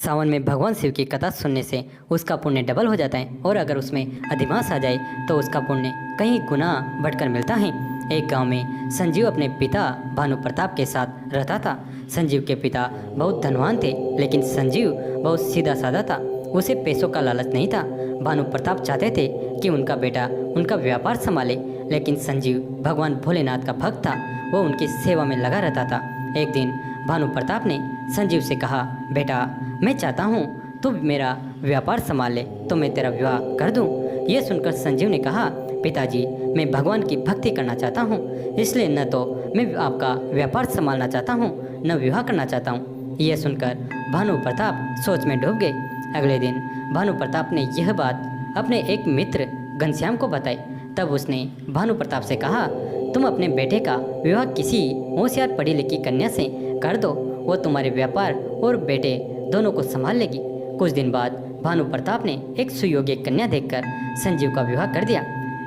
सावन में भगवान शिव की कथा सुनने से उसका पुण्य डबल हो जाता है और अगर उसमें अधिमास आ जाए तो उसका पुण्य कई गुना बढ़कर मिलता है। एक गांव में संजीव अपने पिता भानु प्रताप के साथ रहता था। संजीव के पिता बहुत धनवान थे, लेकिन संजीव बहुत सीधा साधा था। उसे पैसों का लालच नहीं था। भानु प्रताप चाहते थे कि उनका बेटा उनका व्यापार संभाले, लेकिन संजीव भगवान भोलेनाथ का भक्त था। वो उनकी सेवा में लगा रहता था। एक दिन भानु प्रताप ने संजीव से कहा, बेटा मैं चाहता हूँ तू मेरा व्यापार संभाल ले, तो मैं तेरा विवाह कर दूँ। यह सुनकर संजीव ने कहा, पिताजी मैं भगवान की भक्ति करना चाहता हूँ, इसलिए न तो मैं आपका व्यापार संभालना चाहता हूँ न विवाह करना चाहता हूँ। यह सुनकर भानु प्रताप सोच में डूब गए। अगले दिन भानु प्रताप ने यह बात अपने एक मित्र घनश्याम को बताई। तब उसने भानु प्रताप से कहा, तुम अपने बेटे का विवाह किसी होशियार पढ़ी लिखी कन्या से कर दो, वो तुम्हारे व्यापार और बेटे दोनों को संभाल लेगी। कुछ दिन बाद भानु प्रताप ने एक सुयोग्य कन्या देखकर संजीव का विवाह कर दिया।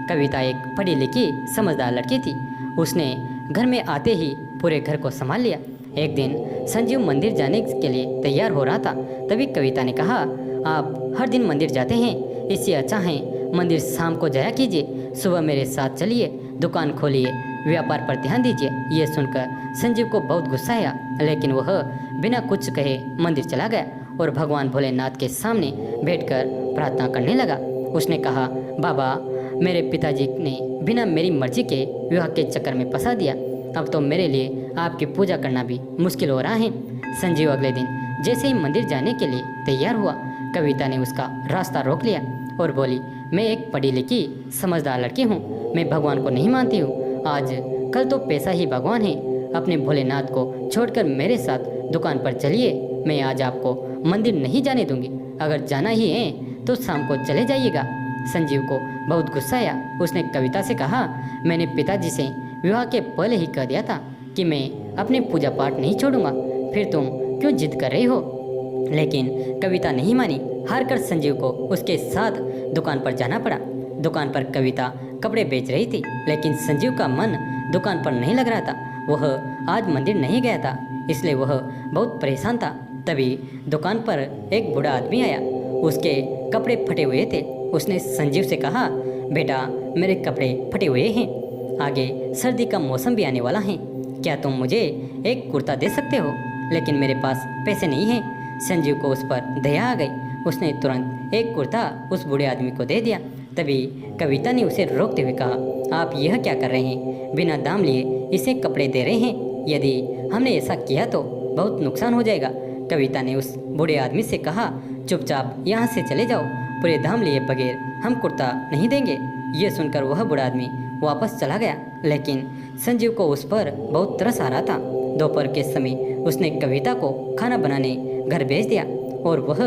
कविता एक पढ़ी लिखी समझदार लड़की थी। उसने घर में आते ही पूरे घर को संभाल लिया। एक दिन संजीव मंदिर जाने के लिए तैयार हो रहा था। तभी कविता ने कहा, आप हर दिन मंदिर जाते हैं, इससे अच्छा है मंदिर शाम को जाया कीजिए, सुबह मेरे साथ चलिए, दुकान खोलिए, व्यापार पर ध्यान दीजिए। ये सुनकर संजीव को बहुत गुस्सा आया, लेकिन वह बिना कुछ कहे मंदिर चला गया और भगवान भोलेनाथ के सामने बैठकर प्रार्थना करने लगा। उसने कहा, बाबा मेरे पिताजी ने बिना मेरी मर्जी के विवाह के चक्कर में फंसा दिया, अब तो मेरे लिए आपकी पूजा करना भी मुश्किल हो रहा है। संजीव अगले दिन जैसे ही मंदिर जाने के लिए तैयार हुआ, कविता ने उसका रास्ता रोक लिया और बोली, मैं एक पढ़ी लिखी समझदार लड़की हूँ, मैं भगवान को नहीं मानती हूँ। आज कल तो पैसा ही भगवान है, अपने भोलेनाथ को छोड़कर मेरे साथ दुकान पर चलिए, मैं आज आपको मंदिर नहीं जाने दूंगी, अगर जाना ही है तो शाम को चले जाइएगा। संजीव को बहुत गुस्सा आया। उसने कविता से कहा, मैंने पिताजी से विवाह के पहले ही कह दिया था कि मैं अपने पूजा पाठ नहीं छोड़ूंगा, फिर तुम क्यों जिद कर रही हो। लेकिन कविता नहीं मानी। हार कर संजीव को उसके साथ दुकान पर जाना पड़ा। दुकान पर कविता कपड़े बेच रही थी, लेकिन संजीव का मन दुकान पर नहीं लग रहा था। वह आज मंदिर नहीं गया था, इसलिए वह बहुत परेशान था। तभी दुकान पर एक बूढ़ा आदमी आया। उसके कपड़े फटे हुए थे। उसने संजीव से कहा, बेटा मेरे कपड़े फटे हुए हैं, आगे सर्दी का मौसम भी आने वाला है, क्या तुम मुझे एक कुर्ता दे सकते हो। लेकिन मेरे पास पैसे नहीं हैं। संजीव को उस पर दया आ गई। उसने तुरंत एक कुर्ता उस बूढ़े आदमी को दे दिया। तभी कविता ने उसे रोकते हुए कहा, आप यह क्या कर रहे हैं, बिना दाम लिए इसे कपड़े दे रहे हैं, यदि हमने ऐसा किया तो बहुत नुकसान हो जाएगा। कविता ने उस बूढ़े आदमी से कहा, चुपचाप यहाँ से चले जाओ, पूरे दाम लिए बगैर हम कुर्ता नहीं देंगे। ये सुनकर वह बूढ़ा आदमी वापस चला गया, लेकिन संजीव को उस पर बहुत तरस आ रहा था। दोपहर के समय उसने कविता को खाना बनाने घर भेज दिया और वह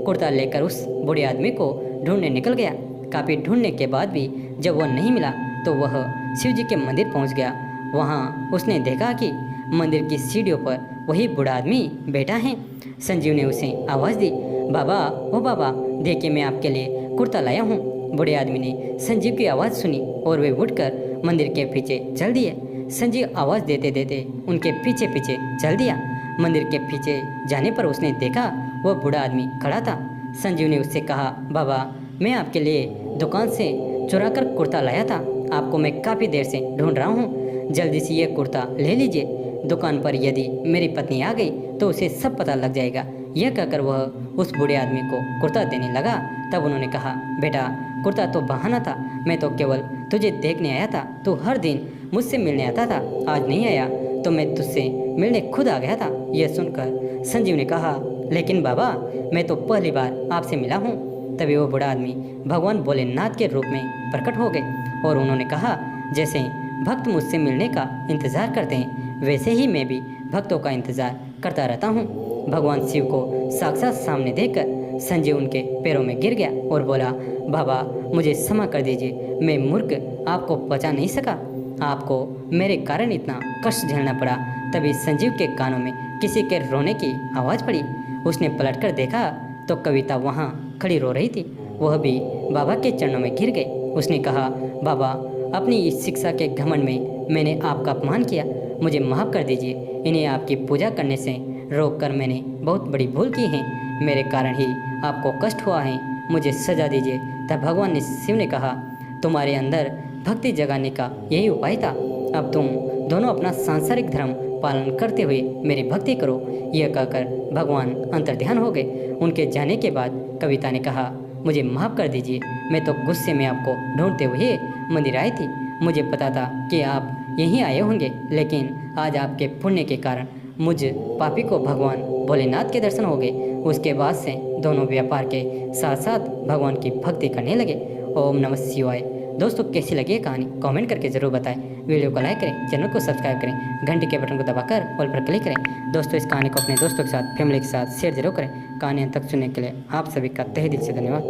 कुर्ता लेकर उस बूढ़े आदमी को ढूंढने निकल गया। काफ़ी ढूंढने के बाद भी जब वह नहीं मिला तो वह शिव जी के मंदिर पहुंच गया। वहां उसने देखा कि मंदिर की सीढ़ियों पर वही बूढ़ा आदमी बैठा है। संजीव ने उसे आवाज़ दी, बाबा ओ बाबा, देखिए मैं आपके लिए कुर्ता लाया हूँ। बूढ़े आदमी ने संजीव की आवाज़ सुनी और वे उठकर मंदिर के पीछे चल दिए। संजीव आवाज़ देते देते उनके पीछे पीछे चल दिया। मंदिर के पीछे जाने पर उसने देखा वह बूढ़ा आदमी खड़ा था। संजीव ने उससे कहा, बाबा मैं आपके लिए दुकान से चुरा कर कुर्ता लाया था, आपको मैं काफ़ी देर से ढूंढ रहा हूँ, जल्दी से ये कुर्ता ले लीजिए। दुकान पर यदि मेरी पत्नी आ गई तो उसे सब पता लग जाएगा। यह कहकर वह उस बूढ़े आदमी को कुर्ता देने लगा। तब उन्होंने कहा, बेटा कुर्ता तो बहाना था, मैं तो केवल तुझे देखने आया था, तू हर दिन मुझसे मिलने आता था, आज नहीं आया तो मैं तुझसे मिलने खुद आ गया था। यह सुनकर संजीव ने कहा, लेकिन बाबा मैं तो पहली बार आपसे मिला हूँ। तभी वो बूढ़ा आदमी भगवान भोलेनाथ के रूप में प्रकट हो गए और उन्होंने कहा, जैसे भक्त मुझसे मिलने का इंतज़ार करते हैं, वैसे ही मैं भी भक्तों का इंतज़ार करता रहता हूँ। भगवान शिव को साक्षात सामने देखकर संजीव उनके पैरों में गिर गया और बोला, बाबा मुझे क्षमा कर दीजिए, मैं मूर्ख आपको बचा नहीं सका, आपको मेरे कारण इतना कष्ट झेलना पड़ा। तभी संजीव के कानों में किसी के रोने की आवाज़ पड़ी। उसने पलटकर देखा तो कविता वहाँ खड़ी रो रही थी। वह भी बाबा के चरणों में गिर गई। उसने कहा, बाबा अपनी इस शिक्षा के घमंड में मैंने आपका अपमान किया, मुझे माफ़ कर दीजिए, इन्हें आपकी पूजा करने से रोक कर मैंने बहुत बड़ी भूल की है। मेरे कारण ही आपको कष्ट हुआ है, मुझे सजा दीजिए। तब भगवान ने शिव ने कहा, तुम्हारे अंदर भक्ति जगाने का यही उपाय था। अब तुम दोनों अपना सांसारिक धर्म पालन करते हुए मेरी भक्ति करो। यह कहकर भगवान अंतर्ध्यान हो गए। उनके जाने के बाद कविता ने कहा, मुझे माफ़ कर दीजिए, मैं तो गुस्से में आपको ढूंढते हुए मंदिर आई थी। मुझे पता था कि आप यहीं आए होंगे, लेकिन आज आपके पुण्य के कारण मुझ पापी को भगवान भोलेनाथ के दर्शन हो गए। उसके बाद से दोनों व्यापार के साथ साथ भगवान की भक्ति करने लगे। ओम नमः शिवाय। दोस्तों, कैसी लगी ये कहानी कमेंट करके ज़रूर बताएं। वीडियो को लाइक करें, चैनल को सब्सक्राइब करें, घंटी के बटन को दबाकर ऑल पर क्लिक करें। दोस्तों, इस कहानी को अपने दोस्तों के साथ, फैमिली के साथ शेयर जरूर करें। कहानी अंत तक सुनने के लिए आप सभी का तहे दिल से धन्यवाद।